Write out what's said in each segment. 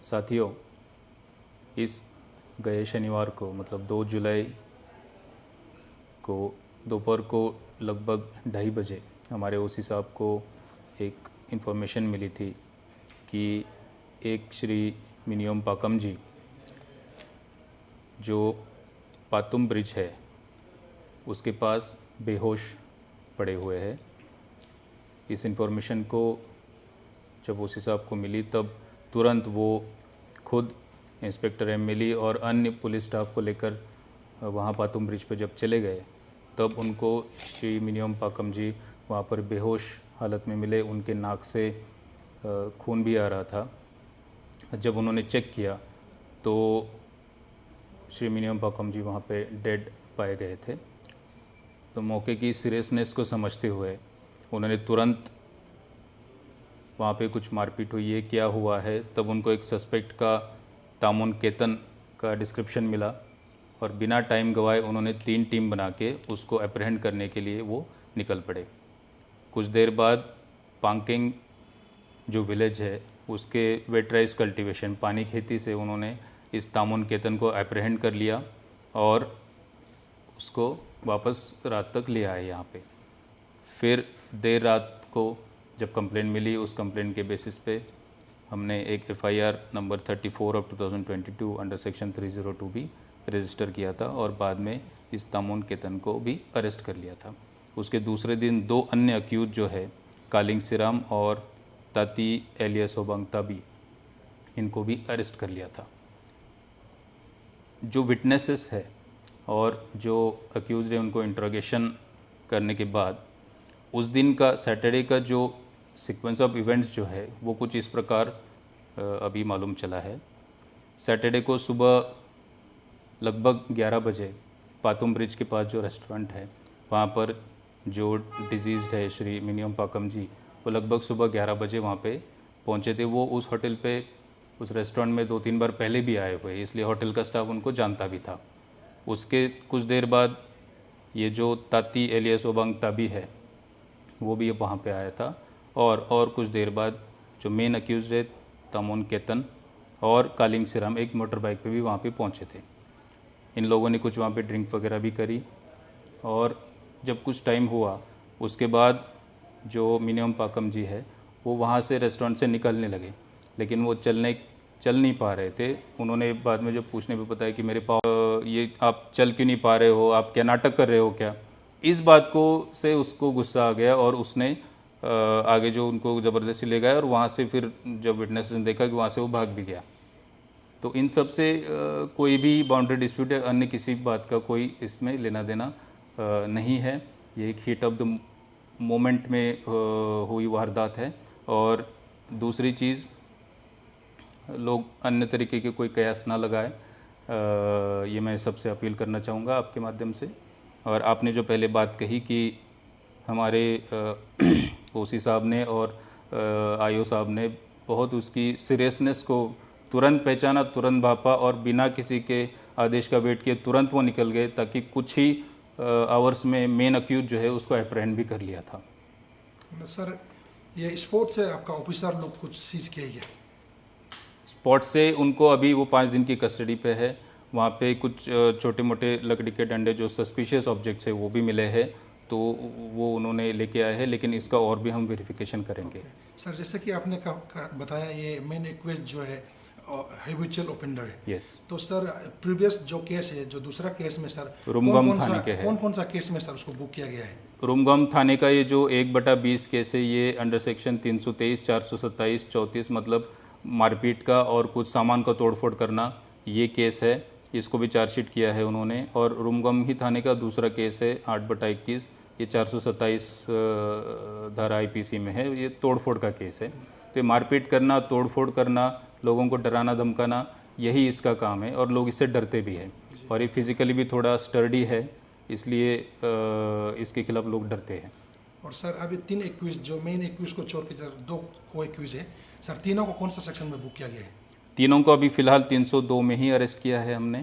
साथियों, इस गए शनिवार को मतलब 2 जुलाई को दोपहर को लगभग 2:30 बजे हमारे ओसी साहब को एक इन्फॉर्मेशन मिली थी कि एक श्री मिनियम पाकम जी जो पातुम ब्रिज है उसके पास बेहोश पड़े हुए हैं। इस इन्फॉर्मेशन को जब ओसी साहब को मिली तब तुरंत वो खुद इंस्पेक्टर एमएलई और अन्य पुलिस स्टाफ को लेकर वहाँ पातुम ब्रिज पर जब चले गए तब उनको श्री मिनियम पाकम जी वहाँ पर बेहोश हालत में मिले। उनके नाक से खून भी आ रहा था। जब उन्होंने चेक किया तो श्री मिनियम पाकम जी वहाँ पे डेड पाए गए थे। तो मौके की सीरियसनेस को समझते हुए उन्होंने तुरंत वहाँ पे कुछ मारपीट हुई है, क्या हुआ है, तब उनको एक सस्पेक्ट का तामुन केतन का डिस्क्रिप्शन मिला और बिना टाइम गवाए उन्होंने 3 टीम बना के उसको अप्रहेंड करने के लिए वो निकल पड़े। कुछ देर बाद पांकिंग जो विलेज है उसके वेट राइस कल्टीवेशन पानी खेती से उन्होंने इस तामुन केतन को अप्रहेंड कर लिया और उसको वापस रात तक ले आए यहाँ पे। फिर देर रात को जब कंप्लेंट मिली उस कंप्लेंट के बेसिस पे हमने एक FIR number 34 of 2022 under section 302 भी रजिस्टर किया था और बाद में इस तामुन केतन को भी अरेस्ट कर लिया था। उसके दूसरे दिन 2 अन्य अक्यूज जो है कालिंग सिराम और ताती एलियस ओबांग ताबी, इनको भी अरेस्ट कर लिया था। जो विटनेसेस है और जो अक्यूज है उनको इंट्रोगेशन करने के बाद उस दिन का सैटरडे का जो सीक्वेंस ऑफ इवेंट्स जो है वो कुछ इस प्रकार अभी मालूम चला है। सैटरडे को सुबह लगभग 11 बजे पातुम ब्रिज के पास जो रेस्टोरेंट है वहाँ पर जो डिजीज़्ड है श्री मिनियम पाकम जी वो लगभग सुबह 11 बजे वहाँ पे पहुँचे थे। वो उस होटल पे उस रेस्टोरेंट में 2-3 बार पहले भी आए हुए, इसलिए होटल का स्टाफ उनको जानता भी था। उसके कुछ देर बाद ये जो ताती एलियस ओबांग ताबी है वो भी वहाँ पे आया था और कुछ देर बाद जो मेन अक्यूज है तामुन केतन और कालिंग सिराम एक मोटर बाइक पे भी वहाँ पे पहुँचे थे। इन लोगों ने कुछ वहाँ पे ड्रिंक वगैरह भी करी और जब कुछ टाइम हुआ उसके बाद जो मिनियम पाकम जी है वो वहाँ से रेस्टोरेंट से निकलने लगे, लेकिन वो चल नहीं पा रहे थे। उन्होंने बाद में जब पूछने पे बताया कि मेरे पाँव ये आप चल क्यों नहीं पा रहे हो, आप क्या नाटक कर रहे हो क्या। इस बात को से उसको गुस्सा आ गया और उसने आगे जो उनको ज़बरदस्ती ले गया और वहाँ से फिर जब विटनेस ने देखा कि वहाँ से वो भाग भी गया। तो इन सब से कोई भी बाउंड्री डिस्प्यूट या अन्य किसी बात का कोई इसमें लेना देना नहीं है। ये एक हीट ऑफ द मोमेंट में हुई वारदात है। और दूसरी चीज़, लोग अन्य तरीके के कोई कयास ना लगाए, ये मैं सबसे अपील करना चाहूँगा आपके माध्यम से। और आपने जो पहले बात कही कि हमारे ओसी साहब ने और आईओ साहब ने बहुत उसकी सीरियसनेस को तुरंत पहचाना, तुरंत भापा और बिना किसी के आदेश का वेट किए तुरंत वो निकल गए ताकि कुछ ही आवर्स में मेन अक्यूज जो है उसको अप्रहेंड भी कर लिया था। सर, ये स्पोर्ट से आपका ऑफिसर लोग कुछ सीज किया गया? स्पॉट से उनको अभी वो 5 दिन की कस्टडी पे है। वहाँ पे कुछ छोटे मोटे लकड़ी के डंडे जो सस्पिशियस ऑब्जेक्ट्स है वो भी मिले हैं, तो वो उन्होंने लेके आए हैं, लेकिन इसका और भी हम वेरिफिकेशन करेंगे। सर, जैसे कि आपने बताया ये मेन एक्वेस्ट जो है हैबिचुअल ओफेंडर है। यस। तो सर प्रीवियस जो केस है, जो दूसरा केस में सर रुमगम थाने के है, कौन सा केस में सर उसको बुक किया गया है? रुमगम थाने का ये जो 1/20 केस है ये अंडर सेक्शन 323, 427, 34 मतलब मारपीट का और कुछ सामान का तोड़फोड़ करना, ये केस है। इसको भी चार्जशीट किया है उन्होंने। और रुमगम ही थाने का दूसरा केस है 8/21, ये 427 धारा आईपीसी में है, ये तोड़फोड़ का केस है। तो ये मारपीट करना, तोड़फोड़ करना, लोगों को डराना धमकाना, यही इसका काम है और लोग इससे डरते भी हैं। और ये फिज़िकली भी थोड़ा स्टर्डी है, इसलिए इसके खिलाफ लोग डरते हैं। और सर अभी 3 एक्यूज, जो मेन एक्यूज को छोड़ के 2 को एक्यूज है सर, तीनों को कौन सा सेक्शन में बुक किया गया है? तीनों को अभी फ़िलहाल 302 में ही अरेस्ट किया है हमने।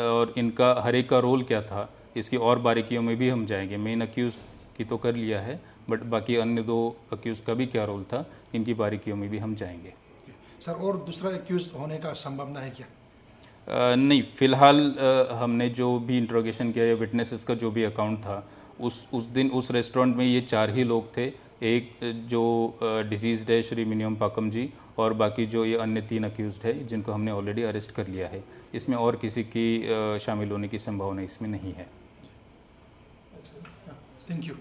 और इनका हर एक का रोल क्या था इसकी और बारीकियों में भी हम जाएंगे। मेन अक्यूज़ की तो कर लिया है, बट बाकी अन्य 2 अक्यूज़ का भी क्या रोल था इनकी बारीकियों में भी हम जाएंगे। सर और दूसरा एक्यूज होने का संभावना है क्या? नहीं, फ़िलहाल हमने जो भी इंट्रोगेशन किया या विटनेसेस का जो भी अकाउंट था, उस दिन उस रेस्टोरेंट में ये 4 ही लोग थे। एक जो डिसीज़्ड है श्री मिनियम पाकम जी, और बाकी जो ये अन्य 3 अक्यूज़्ड है जिनको हमने ऑलरेडी अरेस्ट कर लिया है। इसमें और किसी की शामिल होने की संभावना इसमें नहीं है। Thank you.